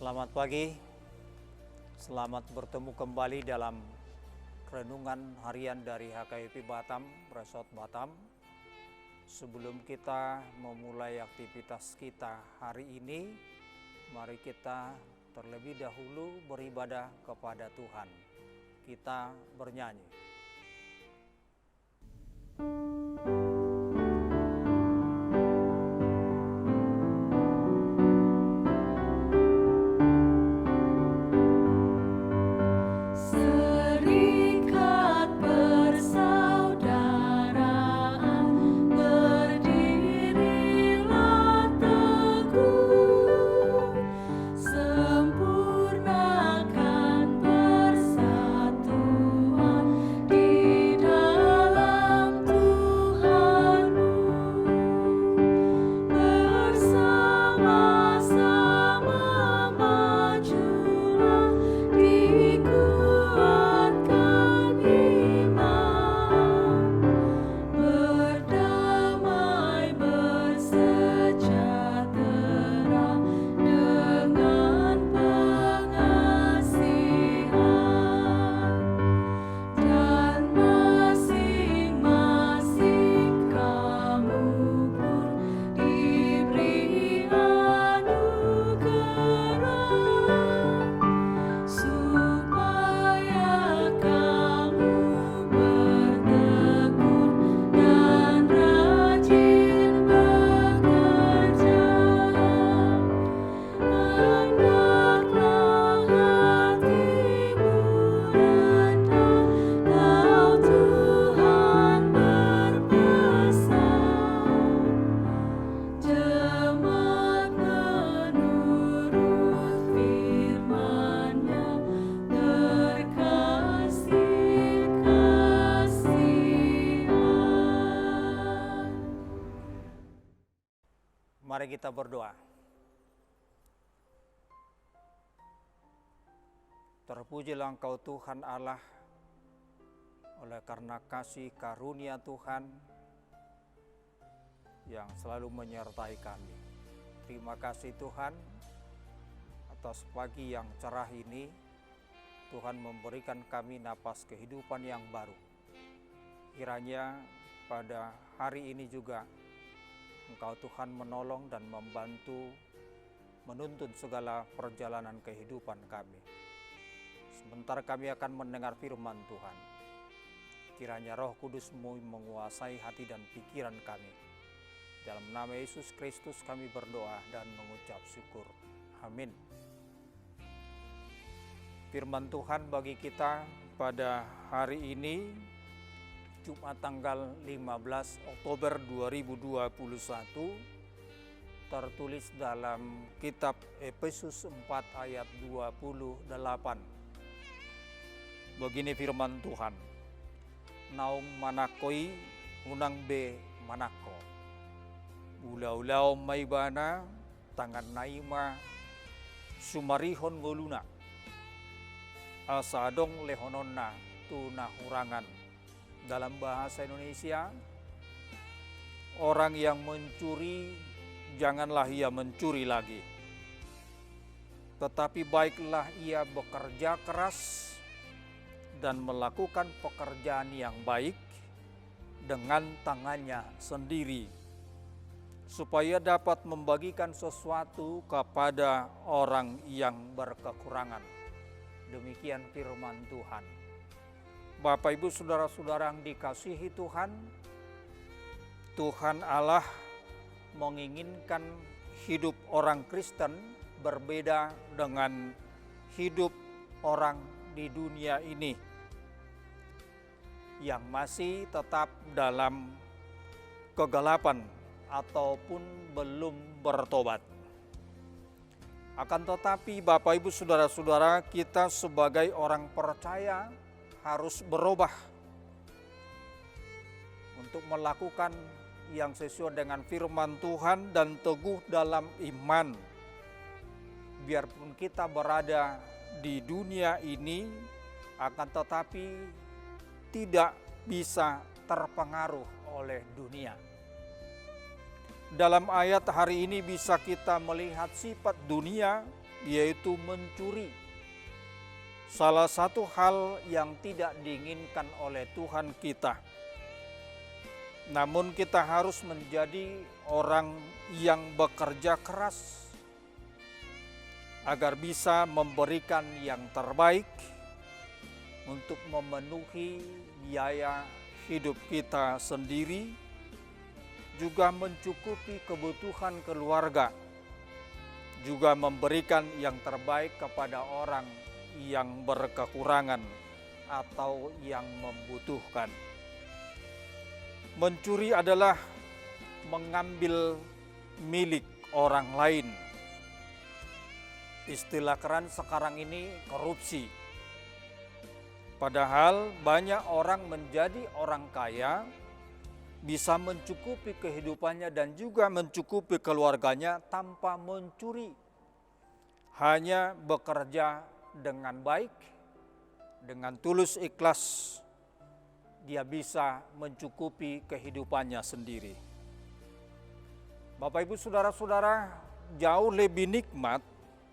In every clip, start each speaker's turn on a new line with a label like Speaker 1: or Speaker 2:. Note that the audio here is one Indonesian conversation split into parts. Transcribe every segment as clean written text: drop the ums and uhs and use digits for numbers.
Speaker 1: Selamat pagi, selamat bertemu kembali dalam renungan harian dari HKIP Batam, Resort Batam. Sebelum kita memulai aktivitas kita hari ini, mari kita terlebih dahulu beribadah kepada Tuhan. Kita bernyanyi. Mari kita berdoa. Terpujilah Engkau Tuhan Allah, oleh karena kasih karunia Tuhan yang selalu menyertai kami. Terima kasih Tuhan atas pagi yang cerah ini. Tuhan memberikan kami napas kehidupan yang baru. Kiranya pada hari ini juga Engkau Tuhan menolong dan membantu menuntun segala perjalanan kehidupan kami. Sebentar kami akan mendengar firman Tuhan. Kiranya Roh Kudus-Mu menguasai hati dan pikiran kami. Dalam nama Yesus Kristus kami berdoa dan mengucap syukur. Amin. Firman Tuhan bagi kita pada hari ini, Jumat tanggal 15 Oktober 2021, tertulis dalam kitab Efesus 4 ayat 28. Begini firman Tuhan, naung manakoi unang be manako, ulau-ulau maibana tangan naima sumarihon goluna, asadong lehononna tunahurangan. Dalam bahasa Indonesia, orang yang mencuri, janganlah ia mencuri lagi. Tetapi baiklah ia bekerja keras dan melakukan pekerjaan yang baik dengan tangannya sendiri, supaya dapat membagikan sesuatu kepada orang yang berkekurangan. Demikian firman Tuhan. Bapak, Ibu, Saudara-saudara yang dikasihi Tuhan, Tuhan Allah menginginkan hidup orang Kristen berbeda dengan hidup orang di dunia ini yang masih tetap dalam kegelapan ataupun belum bertobat. Akan tetapi Bapak, Ibu, Saudara-saudara, kita sebagai orang percaya harus berubah untuk melakukan yang sesuai dengan firman Tuhan dan teguh dalam iman. Biarpun kita berada di dunia ini, akan tetapi tidak bisa terpengaruh oleh dunia. Dalam ayat hari ini bisa kita melihat sifat dunia yaitu mencuri. Salah satu hal yang tidak diinginkan oleh Tuhan kita. Namun kita harus menjadi orang yang bekerja keras agar bisa memberikan yang terbaik untuk memenuhi biaya hidup kita sendiri, juga mencukupi kebutuhan keluarga, juga memberikan yang terbaik kepada orang yang berkekurangan atau yang membutuhkan. Mencuri adalah mengambil milik orang lain. Istilah keren sekarang ini korupsi. Padahal banyak orang menjadi orang kaya, bisa mencukupi kehidupannya dan juga mencukupi keluarganya tanpa mencuri. Hanya bekerja dengan baik, dengan tulus ikhlas, dia bisa mencukupi kehidupannya sendiri. Bapak, Ibu, saudara-saudara, jauh lebih nikmat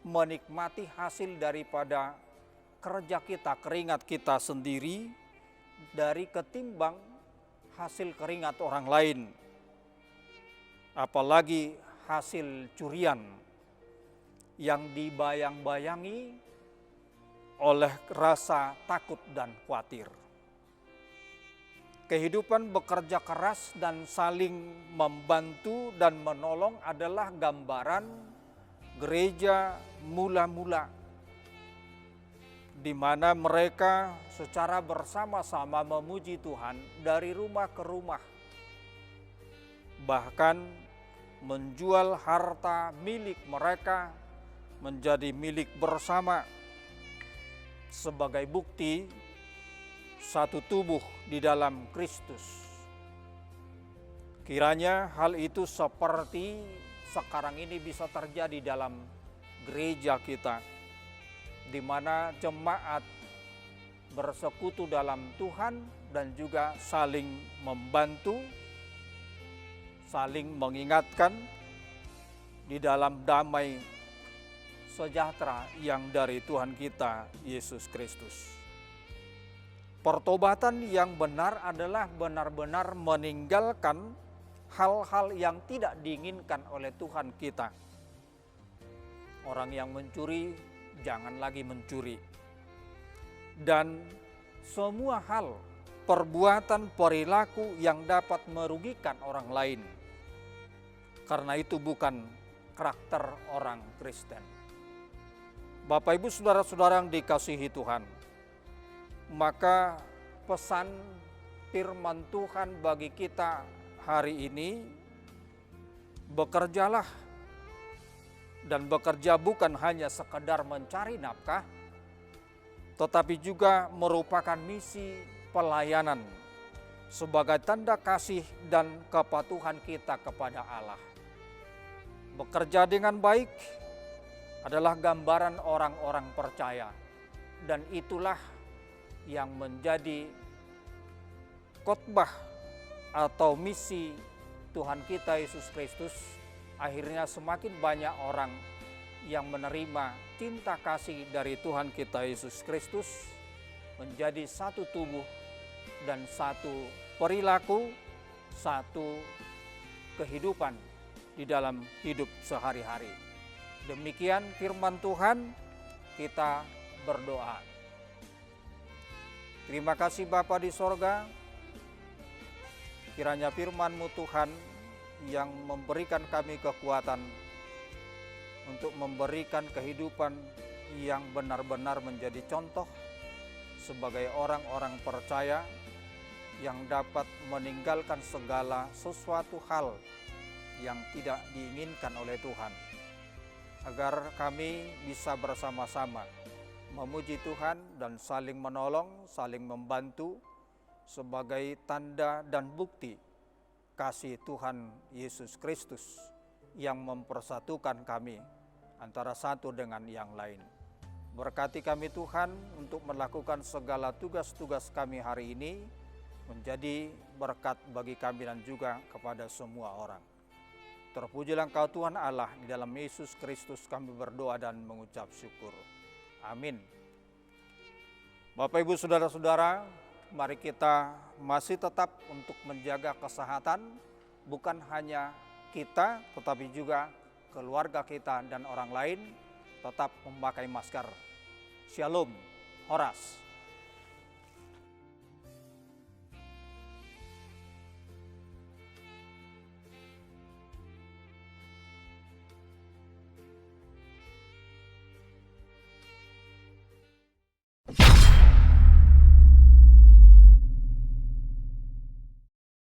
Speaker 1: menikmati hasil daripada kerja kita, keringat kita sendiri, dari ketimbang hasil keringat orang lain. Apalagi hasil curian yang dibayang-bayangi oleh rasa takut dan khawatir. Kehidupan bekerja keras dan saling membantu dan menolong adalah gambaran gereja mula-mula, di mana mereka secara bersama-sama memuji Tuhan dari rumah ke rumah, bahkan menjual harta milik mereka menjadi milik bersama sebagai bukti satu tubuh di dalam Kristus. Kiranya hal itu seperti sekarang ini bisa terjadi dalam gereja kita, di mana jemaat bersekutu dalam Tuhan dan juga saling membantu, saling mengingatkan di dalam damai sejahtera yang dari Tuhan kita Yesus Kristus. Pertobatan yang benar adalah benar-benar meninggalkan hal-hal yang tidak diinginkan oleh Tuhan kita. Orang yang mencuri, jangan lagi mencuri. Dan semua hal, perbuatan, perilaku yang dapat merugikan orang lain. Karena itu bukan karakter orang Kristen. Bapak, Ibu, saudara-saudara yang dikasihi Tuhan, maka pesan firman Tuhan bagi kita hari ini, bekerjalah. Dan bekerja bukan hanya sekedar mencari nafkah, tetapi juga merupakan misi pelayanan sebagai tanda kasih dan kepatuhan kita kepada Allah. Bekerja dengan baik adalah gambaran orang-orang percaya, dan itulah yang menjadi khotbah atau misi Tuhan kita Yesus Kristus. Akhirnya semakin banyak orang yang menerima cinta kasih dari Tuhan kita Yesus Kristus, menjadi satu tubuh dan satu perilaku, satu kehidupan di dalam hidup sehari-hari. Demikian firman Tuhan, kita berdoa. Terima kasih Bapa di sorga, kiranya firman-Mu Tuhan yang memberikan kami kekuatan untuk memberikan kehidupan yang benar-benar menjadi contoh sebagai orang-orang percaya yang dapat meninggalkan segala sesuatu hal yang tidak diinginkan oleh Tuhan, agar kami bisa bersama-sama memuji Tuhan dan saling menolong, saling membantu sebagai tanda dan bukti kasih Tuhan Yesus Kristus yang mempersatukan kami antara satu dengan yang lain. Berkati kami Tuhan untuk melakukan segala tugas-tugas kami hari ini, menjadi berkat bagi kami dan juga kepada semua orang. Terpujilah Engkau Tuhan Allah, di dalam Yesus Kristus kami berdoa dan mengucap syukur. Amin. Bapak, Ibu, Saudara-saudara, mari kita masih tetap untuk menjaga kesehatan, bukan hanya kita, tetapi juga keluarga kita dan orang lain tetap memakai masker. Shalom, Horas.